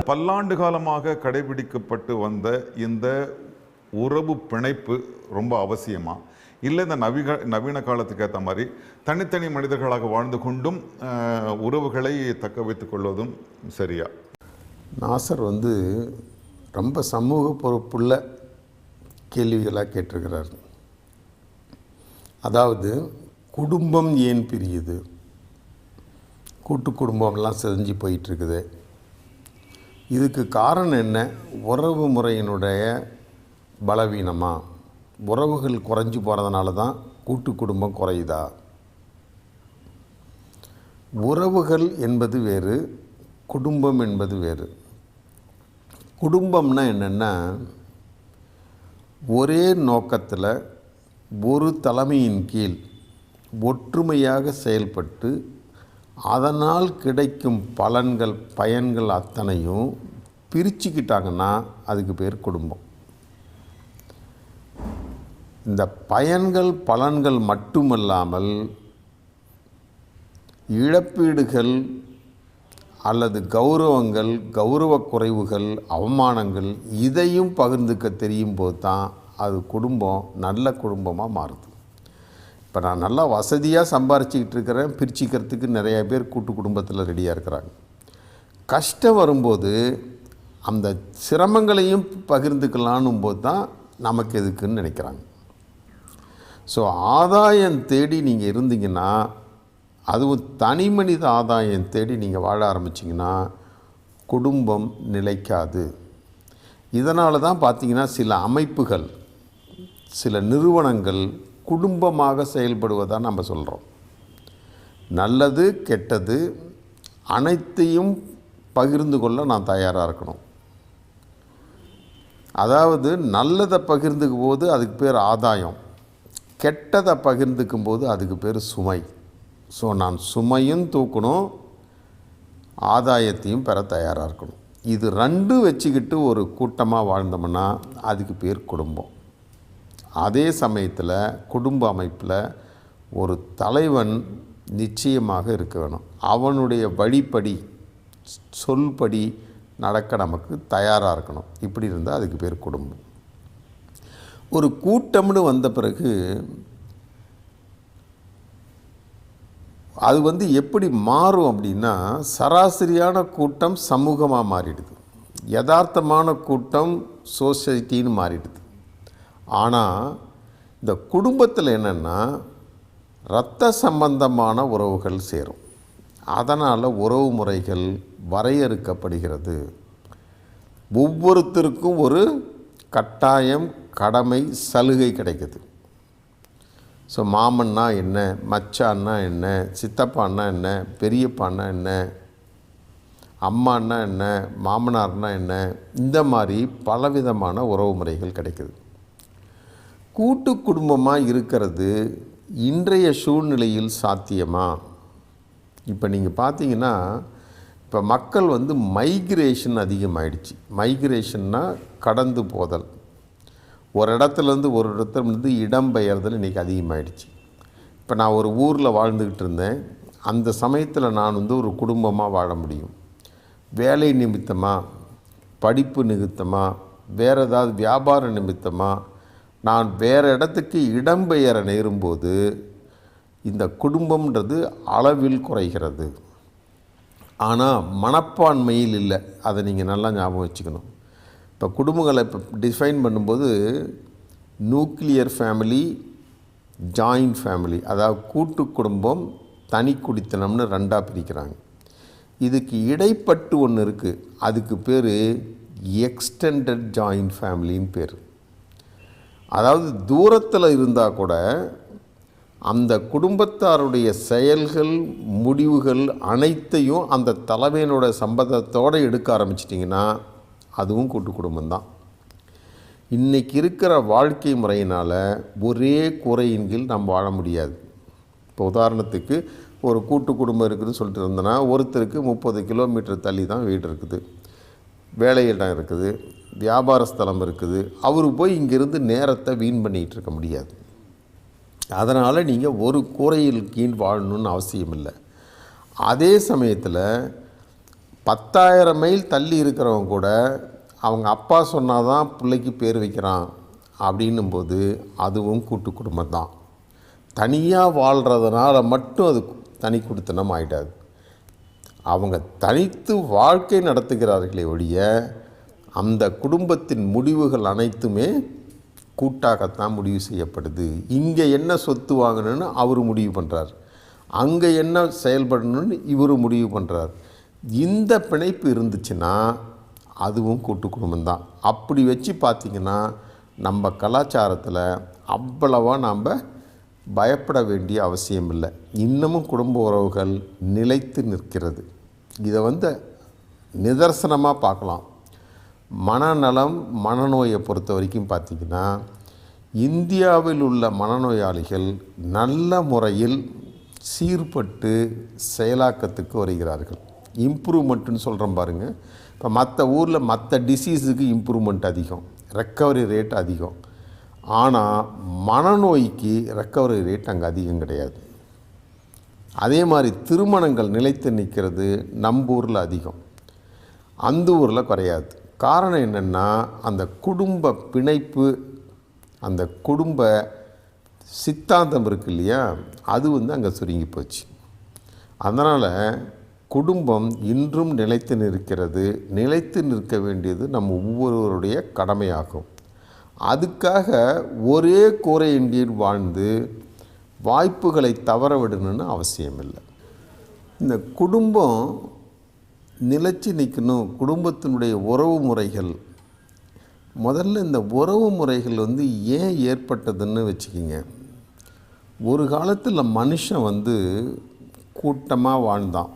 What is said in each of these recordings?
பல்லாண்டு காலமாக கடைபிடிக்கப்பட்டு வந்த இந்த உறவு பிணைப்பு ரொம்ப அவசியமா, இல்லை இந்த நவீன காலத்துக்கு ஏற்ற மாதிரி தனித்தனி மனிதர்களாக வாழ்ந்து கொண்டும் உறவுகளை தக்க வைத்துக் கொள்வதும் சரியா? நாசர் ரொம்ப சமூக பொறுப்புள்ள கேள்விகளாக கேட்டிருக்கிறார். அதாவது குடும்பம் ஏன் பிரியுது, கூட்டு குடும்பம்லாம் செஞ்சு போயிட்டுருக்குது, இதுக்கு காரணம் என்ன? உறவு முறையினுடைய பலவீனமா, உறவுகள் குறைஞ்சி போகிறதுனால தான் கூட்டு குடும்பம் குறையுதா? உறவுகள் என்பது வேறு, குடும்பம் என்பது வேறு. குடும்பம்னா என்னென்னா, ஒரே நோக்கத்தில் ஒரு தலைமையின் கீழ் ஒற்றுமையாக செயல்பட்டு அதனால் கிடைக்கும் பயன்கள் அத்தனையும் பிரிச்சுக்கிட்டாங்கன்னா அதுக்கு பேர் குடும்பம். இந்த பலன்கள் மட்டுமல்லாமல் இழப்பீடுகள் அல்லது கௌரவங்கள், கௌரவ குறைவுகள், அவமானங்கள் இதையும் பகிர்ந்துக்க தெரியும் போது தான் அது குடும்பம் நல்ல குடும்பமாக மாறுது. இப்போ நான் நல்லா வசதியாக சம்பாரிச்சிக்கிட்டு இருக்கிறேன், பிரிச்சுக்கிறதுக்கு நிறைய பேர் கூட்டு குடும்பத்தில் ரெடியாக இருக்கிறாங்க. கஷ்டம் வரும்போது அந்த சிரமங்களையும் பகிர்ந்துக்கலான்னும் போது தான் நமக்கு எதுக்குன்னு நினைக்கிறாங்க. ஸோ ஆதாயம் தேடி நீங்கள் இருந்தீங்கன்னா, அதுவும் தனி மனித ஆதாயம் தேடி நீங்கள் வாழ ஆரம்பிச்சிங்கன்னா குடும்பம் நிலைக்காது. இதனால தான் பார்த்திங்கன்னா சில அமைப்புகள், சில நிறுவனங்கள் குடும்பமாக செயல்படுவதாக நம்ம சொல்கிறோம். நல்லது கெட்டது அனைத்தையும் பகிர்ந்து கொள்ள நான் தயாராக இருக்கணும். அதாவது நல்லதை பகிர்ந்துக்கும் போது அதுக்கு பேர் ஆதாயம், கெட்டதை பகிர்ந்துக்கும் போது அதுக்கு பேர் சுமை. ஸோ நான் சுமையும் தூக்கணும், ஆதாயத்தையும் பெற தயாராக இருக்கணும். இது ரெண்டும் வச்சுக்கிட்டு ஒரு கூட்டமாக வாழ்ந்தோம்னா அதுக்கு பேர் குடும்பம். அதே சமயத்தில் குடும்ப அமைப்பில் ஒரு தலைவன் நிச்சயமாக இருக்க வேணும். அவனுடைய வழிப்படி சொல்படி நடக்க நமக்கு தயாராக இருக்கணும். இப்படி இருந்தால் அதுக்கு பேர் குடும்பம். ஒரு கூட்டம்னு வந்த பிறகு அது எப்படி மாறும் அப்படின்னா, சராசரியான கூட்டம் சமூகமாக மாறிடுது, யதார்த்தமான கூட்டம் சொசைட்டின்னு மாறிடுது. ஆனால் இந்த குடும்பத்தில் என்னென்னா இரத்த சம்பந்தமான உறவுகள் சேரும். அதனால் உறவு முறைகள் வரையறுக்கப்படுகிறது. ஒவ்வொருத்தருக்கும் ஒரு கட்டாயம், கடமை, சலுகை கிடைக்குது. ஸோ மாமன்னா என்ன, மச்சான்னா என்ன, சித்தப்பான்னா என்ன, பெரியப்பான்னா என்ன, அம்மான்னா என்ன, மாமனார்னா என்ன, இந்த மாதிரி பலவிதமான உறவு முறைகள் கிடைக்குது. கூட்டு குடும்பமாக இருக்கிறது இன்றைய சூழ்நிலையில் சாத்தியமா? இப்போ நீங்கள் பார்த்தீங்கன்னா, இப்போ மக்கள் மைக்ரேஷன் அதிகமாகிடுச்சு. மைக்ரேஷன்னா கடந்து போதல், ஒரு இடத்துலேருந்து ஒரு இடத்துலேருந்து இடம்பெயர்தல் இன்றைக்கி அதிகமாகிடுச்சு. இப்போ நான் ஒரு ஊரில் வாழ்ந்துக்கிட்டு இருந்தேன். அந்த சமயத்தில் நான் ஒரு குடும்பமாக வாழ முடியும். வேலை நிமித்தமாக, படிப்பு நிமித்தமாக, வேறு ஏதாவது வியாபார நிமித்தமாக நான் வேறு இடத்துக்கு இடம்பெயர நேரும்போது இந்த குடும்பம்ன்றது அளவில் குறைகிறது. ஆனால் மனப்பான்மையில் இல்லை. அதை நீங்கள் நல்லா ஞாபகம் வச்சுக்கணும். இப்போ குடும்பங்களை இப்போ டிஃபைன் பண்ணும்போது நியூக்ளியர் ஃபேமிலி, ஜாயிண்ட் ஃபேமிலி, அதாவது கூட்டு குடும்பம், தனி குடித்தனம்னு ரெண்டாக பிரிக்கிறாங்க. இதுக்கு இடைப்பட்டு ஒன்று இருக்குது, அதுக்கு பேர் எக்ஸ்டெண்டட் ஜாயிண்ட் ஃபேமிலின்னு பேர். அதாவது தூரத்தில் இருந்தால் கூட அந்த குடும்பத்தாருடைய செயல்கள், முடிவுகள் அனைத்தையும் அந்த தலைமையினோட சம்பந்தத்தோடு எடுக்க ஆரம்பிச்சிட்டிங்கன்னா அதுவும் கூட்டு குடும்பம்தான். இன்றைக்கி இருக்கிற வாழ்க்கை முறையினால் ஒரே கூரையின் கீழ் நம்ம வாழ முடியாது. இப்போ உதாரணத்துக்கு ஒரு கூட்டு குடும்பம் இருக்குதுன்னு சொல்லிட்டு இருந்தோன்னா, ஒருத்தருக்கு 30 கிலோமீட்டர் தள்ளி தான் வீடு இருக்குது, வேலையிடம் இருக்குது, வியாபார ஸ்தலம் இருக்குது. அவர் போய் இங்கேருந்து நேரத்தை வீண் பண்ணிகிட்டு இருக்க முடியாது. அதனால் நீங்கள் ஒரு கூரையில் கீழ் வாழணுன்னு அவசியம் இல்லை. அதே சமயத்தில் 10,000 மைல் தள்ளி இருக்கிறவங்க கூட அவங்க அப்பா சொன்னாதான் பிள்ளைக்கு பேர் வைக்கிறான் அப்படின்னும்போது அதுவும் கூட்டு குடும்பம் தான். தனியாக வாழ்கிறதுனால மட்டும் அது தனி குடித்தனம் ஆகிடாது. அவங்க தனித்து வாழ்க்கை நடத்துகிறார்களே ஒழிய அந்த குடும்பத்தின் முடிவுகள் அனைத்துமே கூட்டாகத்தான் முடிவு செய்யப்படுது. இங்கே என்ன சொத்து வாங்கணும்னு அவர் முடிவு பண்ணுறார், அங்கே என்ன செயல்படணும்னு இவர் முடிவு பண்ணுறார். இந்த பிணைப்பு இருந்துச்சுன்னா அதுவும் கூட்டு குடும்பம்தான். அப்படி வச்சு பார்த்திங்கன்னா நம்ம கலாச்சாரத்தில் அவ்வளவா நாம் பயப்பட வேண்டிய அவசியம் இல்லை. இன்னமும் குடும்ப உறவுகள் நிலைத்து நிற்கிறது. இதை நிதர்சனமாக பார்க்கலாம். மனநலம் மனநோயை பொறுத்த வரைக்கும் பார்த்திங்கன்னா இந்தியாவில் உள்ள மனநோயாளிகள் நல்ல முறையில் சீர்பட்டு செயலாக்கத்துக்கு வருகிறார்கள். இம்ப்ரூவ்மெண்ட்டுன்னு சொல்கிறோம் பாருங்கள். இப்போ மற்ற ஊரில் மற்ற டிசீஸுக்கு இம்ப்ரூவ்மெண்ட் அதிகம், ரெக்கவரி ரேட் அதிகம். ஆனால் மனநோய்க்கு ரெக்கவரி ரேட் அங்கே அதிகம் கிடையாது. அதே மாதிரி திருமணங்கள் நிலைத்து நிற்கிறது நம்ம ஊரில் அதிகம், அந்த ஊரில் குறையாது. காரணம் என்னென்னா அந்த குடும்ப பிணைப்பு, அந்த குடும்ப சித்தாந்தம் இருக்கு இல்லையா, அது அங்கே சுருங்கி போச்சு. அதனால் குடும்பம் இன்றும் நிலைத்து நிற்கிறது. நிலைத்து நிற்க வேண்டியது நம்ம ஒவ்வொருவருடைய கடமையாகும். அதுக்காக ஒரே கூரையின் கீழ் வாழ்ந்து வாய்ப்புகளை தவற விடணும்னு அவசியம் இல்லை. இந்த குடும்பம் நிலைச்சு நிற்கணும். குடும்பத்தினுடைய உறவு முறைகள், முதல்ல இந்த உறவு முறைகள் ஏன் ஏற்பட்டதுன்னு வச்சுக்கிங்க. ஒரு காலத்தில் மனுஷன் கூட்டமாக வாழ்ந்தான்.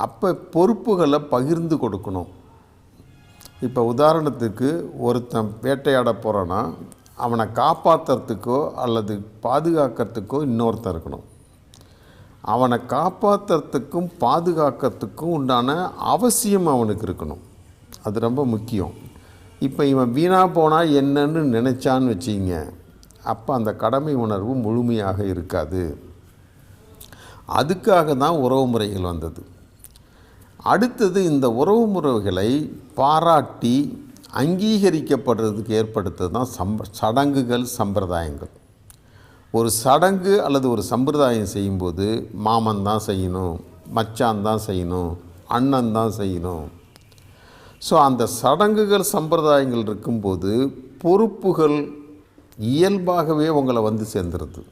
அப்போ பொறுப்புகளை பகிர்ந்து கொடுக்கணும். இப்போ உதாரணத்துக்கு ஒருத்தன் வேட்டையாட போகிறான்னா அவனை காப்பாற்றுறதுக்கோ அல்லது பாதுகாக்கிறதுக்கோ இன்னொருத்தன் இருக்கணும். அவனை காப்பாற்றுறதுக்கும் பாதுகாக்கிறதுக்கும் உண்டான அவசியம் அவனுக்கு இருக்கணும். அது ரொம்ப முக்கியம். இப்போ இவன் வீணாக போனால் என்னன்னு நினச்சான்னு வச்சிங்க, அப்போ அந்த கடமை உணர்வு முழுமையாக இருக்காது. அதுக்காக தான் உறவு முறைகள் வந்தது. அடுத்தது இந்த உறவு முறைகளை பாராட்டி அங்கீகரிக்கப்படுறதுக்கு ஏற்படுத்துறது தான் சடங்குகள், சம்பிரதாயங்கள். ஒரு சடங்கு அல்லது ஒரு சம்பிரதாயம் செய்யும்போது மாமன் தான் செய்யணும், மச்சான் தான் செய்யணும், அண்ணன் தான் செய்யணும். ஸோ அந்த சடங்குகள் சம்பிரதாயங்கள் இருக்கும்போது பொறுப்புகள் இயல்பாகவே உங்களை சேர்ந்துருது.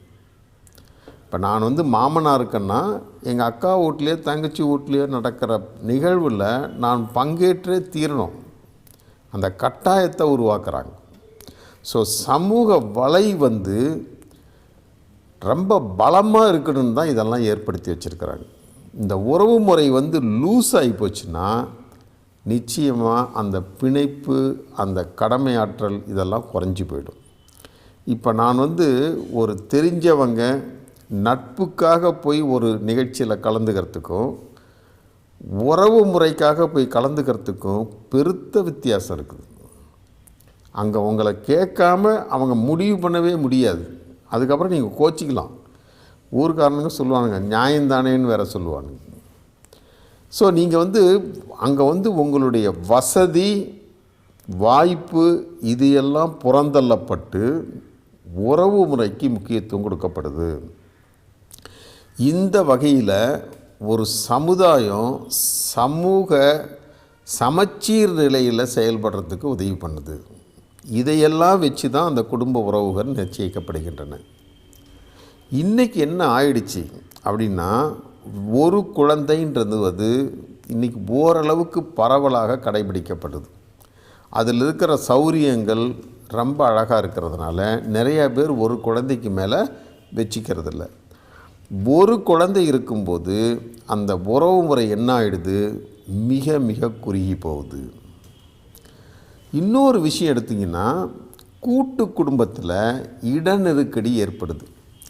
இப்போ நான் மாமனாக இருக்கேன்னா எங்கள் அக்கா வீட்லேயோ தங்கச்சி வீட்லேயோ நடக்கிற நிகழ்வில் நான் பங்கேற்றே தீரணும். அந்த கட்டாயத்தை உருவாக்குறாங்க. ஸோ சமூக வலை ரொம்ப பலமாக இருக்கணும்னு தான் இதெல்லாம் ஏற்படுத்தி வச்சுருக்கிறாங்க. இந்த உறவு முறை லூஸ் ஆகி போச்சுன்னா நிச்சயமாக அந்த பிணைப்பு, அந்த கடமையாற்றல் இதெல்லாம் குறைஞ்சி போயிடும். இப்போ நான் ஒரு தெரிஞ்சவங்க நட்புக்காக போய் ஒரு நிகழ்ச்சியில் கலந்துக்கிறதுக்கும் உறவு முறைக்காக போய் கலந்துக்கிறதுக்கும் பெருத்த வித்தியாசம் இருக்குது. அங்கே உங்களை கேட்காம அவங்க முடிவு பண்ணவே முடியாது. அதுக்கப்புறம் நீங்கள் கோச்சிக்கலாம். ஊர்காரனுங்க சொல்லுவானுங்க நியாயந்தானேன்னு வேறு சொல்லுவானுங்க. ஸோ நீங்கள் அங்கே உங்களுடைய வசதி, வாய்ப்பு இது எல்லாம் புறந்தள்ளப்பட்டு உறவு முறைக்கு முக்கியத்துவம் கொடுக்கப்படுது. இந்த வகையில் ஒரு சமுதாயம் சமூக சமச்சீர் நிலையில் செயல்படுறதுக்கு உதவி பண்ணுது. இதையெல்லாம் வச்சு தான் அந்த குடும்ப உறவுகள் நிச்சயிக்கப்படுகின்றன. இன்றைக்கி என்ன ஆயிடுச்சு அப்படின்னா, ஒரு குழந்தைன்றது இன்றைக்கி ஓரளவுக்கு பரவலாக கடைபிடிக்கப்படுது. அதில் இருக்கிற சௌரியங்கள் ரொம்ப அழகாக இருக்கிறதுனால நிறையா பேர் ஒரு குழந்தைக்கு மேலே வச்சிக்கிறதில்ல. ஒரு குழந்தை இருக்கும்போது அந்த உறவு முறை என்ன ஆகிடுது, மிக மிக குறுகி போகுது. இன்னொரு விஷயம் எடுத்திங்கன்னா, கூட்டு குடும்பத்தில் இடநெருக்கடி ஏற்படுது.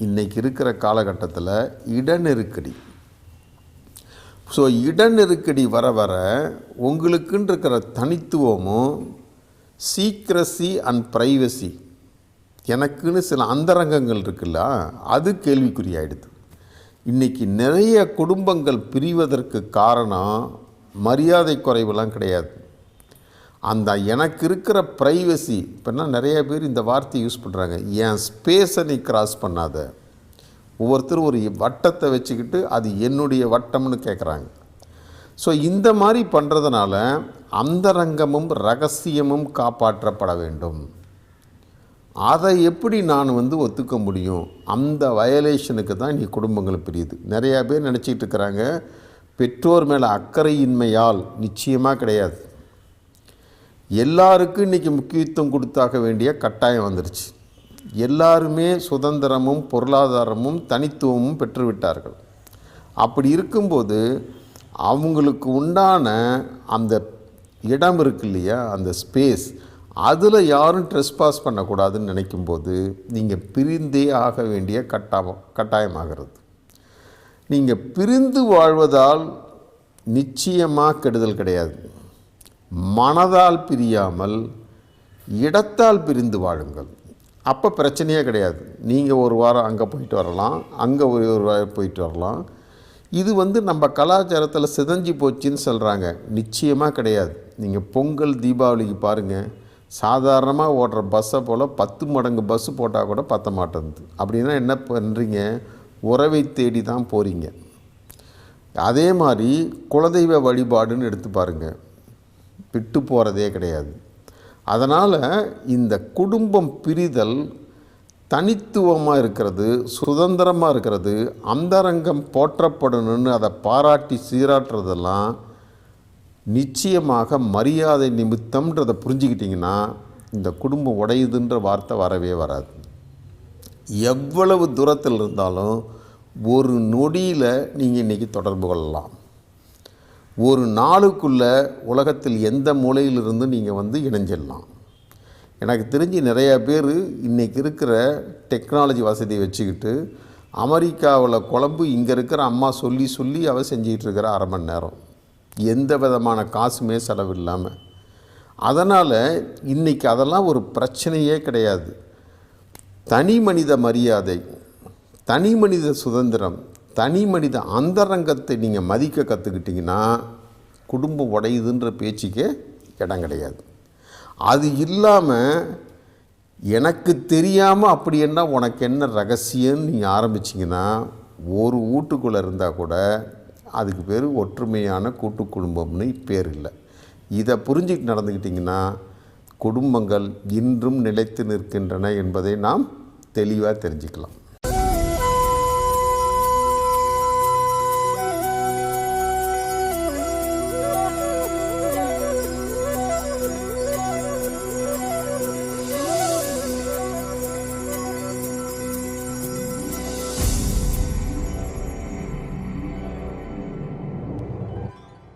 இன்றைக்கி இருக்கிற காலகட்டத்தில் இடநெருக்கடி. ஸோ இடநெருக்கடி வர வர உங்களுக்குன்னு இருக்கிற தனித்துவமும் சீக்ரஸி அண்ட் ப்ரைவசி, எனக்குன்னு சில அந்தரங்கங்கள் இருக்குல்ல, அது கேள்விக்குறியாயிடுது. இன்றைக்கி நிறைய குடும்பங்கள் பிரிவதற்கு காரணம் மரியாதை குறைவுலாம் கிடையாது. அந்த எனக்கு இருக்கிற ப்ரைவசி, இப்போனா நிறைய பேர் இந்த வார்த்தையை யூஸ் பண்ணுறாங்க, என் ஸ்பேஸை நீ கிராஸ் பண்ணாத. ஒவ்வொருத்தரும் ஒரு வட்டத்தை வச்சுக்கிட்டு அது என்னுடைய வட்டம்னு கேட்குறாங்க. ஸோ இந்த மாதிரி பண்ணுறதுனால அந்தரங்கமும் ரகசியமும் காப்பாற்றப்பட வேண்டும். அதை எப்படி நான் ஒத்துக்க முடியும்? அந்த வயலேஷனுக்கு தான் நீ குடும்பங்கள் பிரியுது. நிறையா பேர் நினச்சிக்கிட்டு இருக்கிறாங்க பெற்றோர் மேலே அக்கறையின்மையால். நிச்சயமாக கிடையாது. எல்லாருக்கும் இன்றைக்கி முக்கியத்துவம் கொடுத்தாக வேண்டிய கட்டாயம் வந்துருச்சு. எல்லாருமே சுதந்திரமும் பொருளாதாரமும் தனித்துவமும் பெற்றுவிட்டார்கள். அப்படி இருக்கும்போது அவங்களுக்கு உண்டான அந்த இடம் இருக்கு இல்லையா, அந்த ஸ்பேஸ், அதில் யாரும் ட்ரெஸ்பாஸ் பண்ணக்கூடாதுன்னு நினைக்கும்போது நீங்கள் பிரிந்தே ஆக வேண்டிய கட்டாயமாகிறது. நீங்கள் பிரிந்து வாழ்வதால் நிச்சயமாக கெடுதல் கிடையாது. மனதால் பிரியாமல் இடத்தால் பிரிந்து வாழுங்கள். அப்போ பிரச்சனையே கிடையாது. நீங்கள் ஒரு வாரம் அங்கே போயிட்டு வரலாம், அங்கே ஒரு வாரம் போயிட்டு வரலாம். இது நம்ம கலாச்சாரத்தில் சிதைஞ்சி போச்சுன்னு சொல்கிறாங்க. நிச்சயமாக கிடையாது. நீங்கள் பொங்கல் தீபாவளிக்கு பாருங்கள், சாதாரணமாக ஓடுற பஸ்ஸை போல் 10 மடங்கு பஸ்ஸு போட்டால் கூட பற்ற மாட்டேங்குது. அப்படின்னா என்ன பண்ணுறீங்க? உறவை தேடி தான் போகிறீங்க. அதே மாதிரி குலதெய்வ வழிபாடுன்னு எடுத்து பாருங்கள், விட்டு போகிறதே கிடையாது. அதனால் இந்த குடும்பம் பிரிதல் தனித்துவமாக இருக்கிறது, சுதந்திரமாக இருக்கிறது, அந்தரங்கம் போற்றப்படணும்னு அதை பாராட்டி சீராட்டுறதெல்லாம் நிச்சயமாக மரியாதை நிமித்தம்ன்றதை புரிஞ்சுக்கிட்டிங்கன்னா இந்த குடும்பம் உடையுதுன்ற வார்த்தை வரவே வராது. எவ்வளவு தூரத்தில் இருந்தாலும் ஒரு நொடியில் நீங்கள் இன்றைக்கி தொடர்பு கொள்ளலாம். ஒரு நாளுக்குள்ளே உலகத்தில் எந்த மூலையிலிருந்து நீங்கள் இணைஞ்சிடலாம். எனக்கு தெரிஞ்சு நிறையா பேர் இன்றைக்கி இருக்கிற டெக்னாலஜி வசதியை வச்சுக்கிட்டு அமெரிக்காவில் குழம்பு இங்கே இருக்கிற அம்மா சொல்லி அவள் செஞ்சிகிட்ருக்கிற 1/2 மணி நேரம், எந்த விதமான காசுமே செலவில்லாமல். அதனால் இன்றைக்கி அதெல்லாம் ஒரு பிரச்சனையே கிடையாது. தனி மனித மரியாதை, தனி மனித சுதந்திரம், தனி மனித அந்தரங்கத்தை நீங்கள் மதிக்க கற்றுக்கிட்டிங்கன்னா குடும்பம் உடையுதுன்ற பேச்சுக்கே இடம் கிடையாது. அது இல்லாமல் எனக்கு தெரியாமல் அப்படி என்ன உனக்கு என்ன ரகசியம்னு நீங்கள் ஆரம்பிச்சிங்கன்னா ஒரு வீட்டுக்குள்ளே இருந்தால் கூட அதுக்கு பேர் ஒற்றுமையான கூட்டு குடும்பம்னு பேர் இல்லை. இதை புரிஞ்சுக்கிட்டு நடந்துக்கிட்டிங்கன்னா குடும்பங்கள் இன்றும் நிலைத்து நிற்கின்றன என்பதை நாம் தெளிவாக தெரிஞ்சுக்கலாம்.